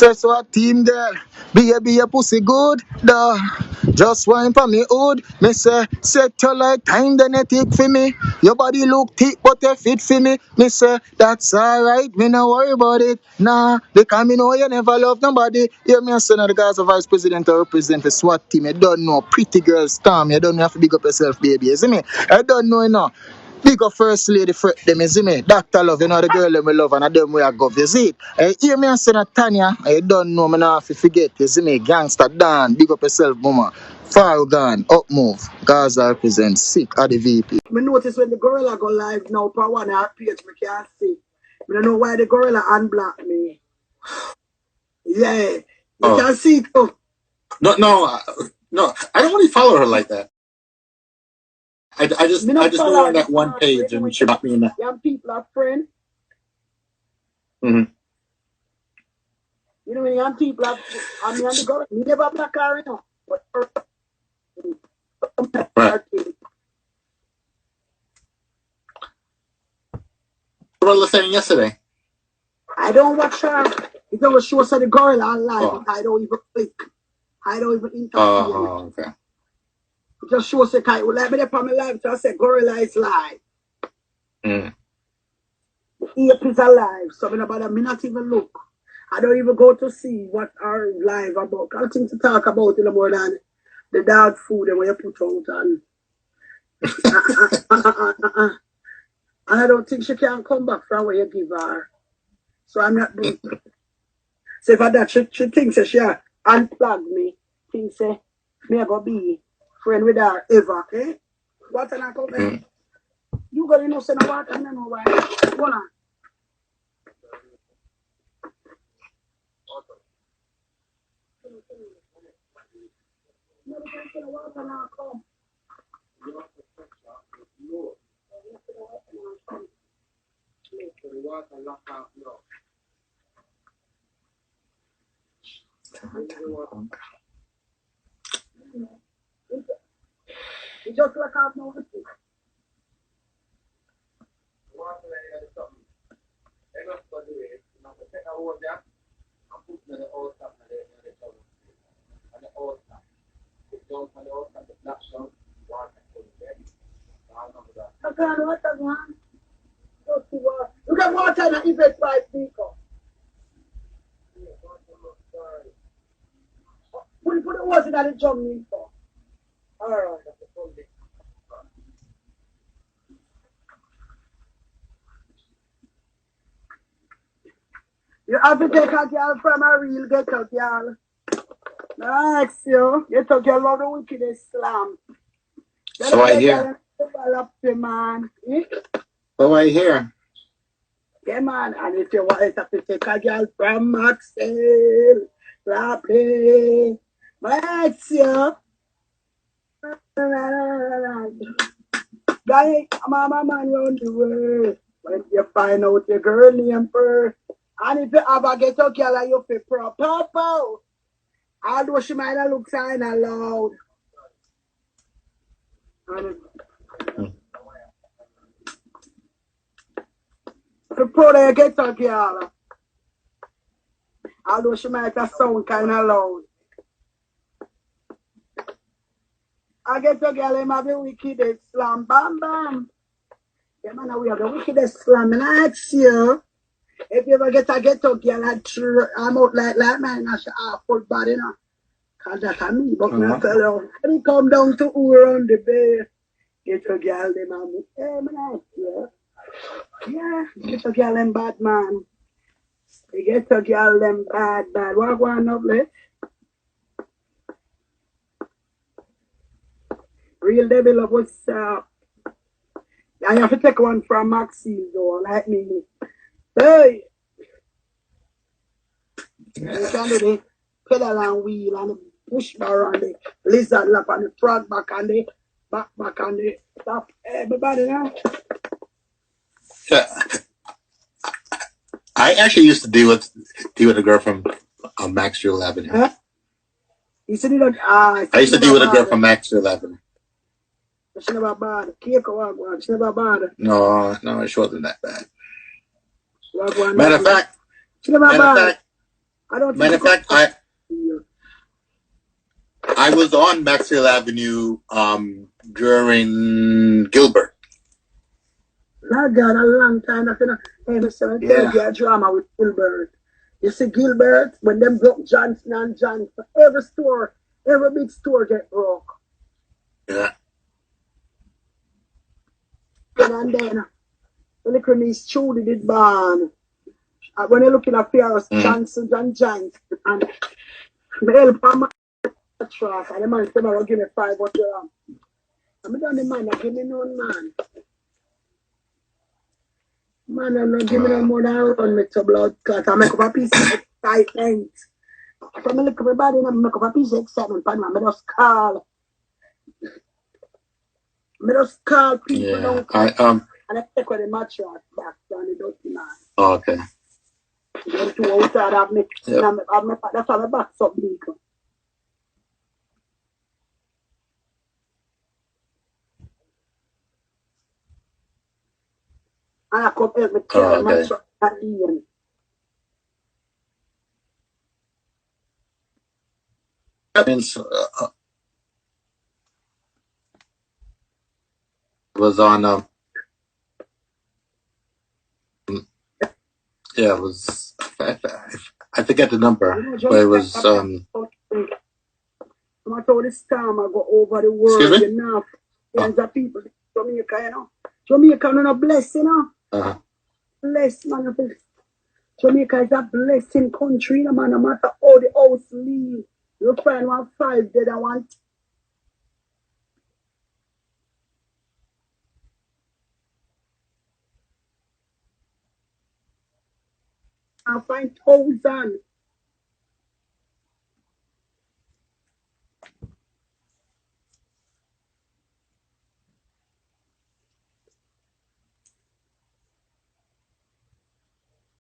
So a team girl, be a pussy good, duh. Just wine for me hood. Me say, set you like time, then it take for me. Your body look thick, but you fit for me. Me say, that's alright, me no worry about it. Nah, because me know you never love nobody. You me a son of the guys of vice president or represent the SWAT team. You don't know pretty girl storm. You don't have to big up yourself, baby. You see me? I don't know enough. Big up first lady for them, you see me? Doctor love, you know the girl them we love and I them we are go, you see it? Hear me and say Tanya, I don't know, me not have to forget, you see me? Gangster Dan, big up yourself, mama. Far gone, up move. Gaza represents sick at the VP. Me notice when the gorilla go live now, per one our page, me can't see. Me don't know why the gorilla unblock me. Yeah, you can see it too. No. I don't really follow her like that. I just know her on that one page, and she brought me in that. Young people are friends. Mm-hmm. You know when young people are, I mean, the gorilla, me never black her, you know. But Right. What was I saying yesterday? I don't watch her. It's always show us the gorilla online, but I don't even click. I don't even interfere. Oh, okay. It just shows the kind. Like me on my live, so I say gorilla is live. Mm. Ape is alive, so me not even look. I don't even go to see what are live about. I think to talk about it more than the dog food and what you put out and and I don't think she can come back from where you give her. So I'm not doing. So if I that she thinks that she unplug me, thinks say me I go be friend with her ever, eh? What an account. You gonna know say no what I don't know why. Go on. You just like out no you got water in the event by speaker. Put the water in the jug in for. Alright. You have to take a girl from a real ghetto girl. Nice, you. Ghetto girl love the wickedest slam. So I hear. Develop the man. So I hear. Yeah, man. And if you want to take a girl from Maxwell, Lappy, Max, you. Guy, mama man round the world. When you find out your girl name first. And if you ever get a girl and you feel proper, although she might not look sign loud. The pro get a girl. Although she might have sound kind of loud. I get a girl him have the wickedest slam. Bam bam. Yeah man, we have the wickedest slam. And I ask you, if you ever get a girl, I'm out like man, I should have full body now. Cause that's a me, but me I tell you, when it come down to who around the bay, get a girl them and me, hey man, ask you. Yeah, get a girl them bad man. You get a girl them bad. What going up there? Real devil of what's I have to take one from Maxine though, like me. Hey! You can do the pedal and wheel and the push bar and the lizard lap and the frog back and the back and the top. Everybody now. Yeah. I actually used to deal with a girl from Maxwell Avenue. Huh? You said it I used to deal with a girl from Maxwell Avenue. She never bad. Cake or what? She never bad. No, it wasn't that bad. What Matter of fact, she never bad. I don't Matter of think fact, I was on Maxwell Avenue during Gilbert. Not God, a long time. Hey, Mr. Yeah. Tell you a drama with Gilbert. You see Gilbert, when them broke Johnson and Johnson, every store, every big store get broke. Yeah. And then, the little niece Trudy did ban. When you're looking at Pierce, Johnson and Johnson, and the help on my truck, and the man said, "I'll give me $500." I'm done the man, I give me no man. Man, I'm not giving no more than run me to blood clot. I make up a piece of excitement. So I look at my body and I make up a piece of excitement, man. I just call. I just call people down. And I take away the mattress back down the dirty man. Oh, okay. Then to outside, I've made, that's how my back's up big. And I come help me carry my truck at the end. That means was on yeah, it was I forget the number, but it was I told this time I go over the world, you know. Millions of people Jamaica, you know. Jamaica no blessed, you know. Blessed, man. Jamaica is a blessing country, no man. No matter how the house leave, you find 1 5 dead and 1. I find 1,000.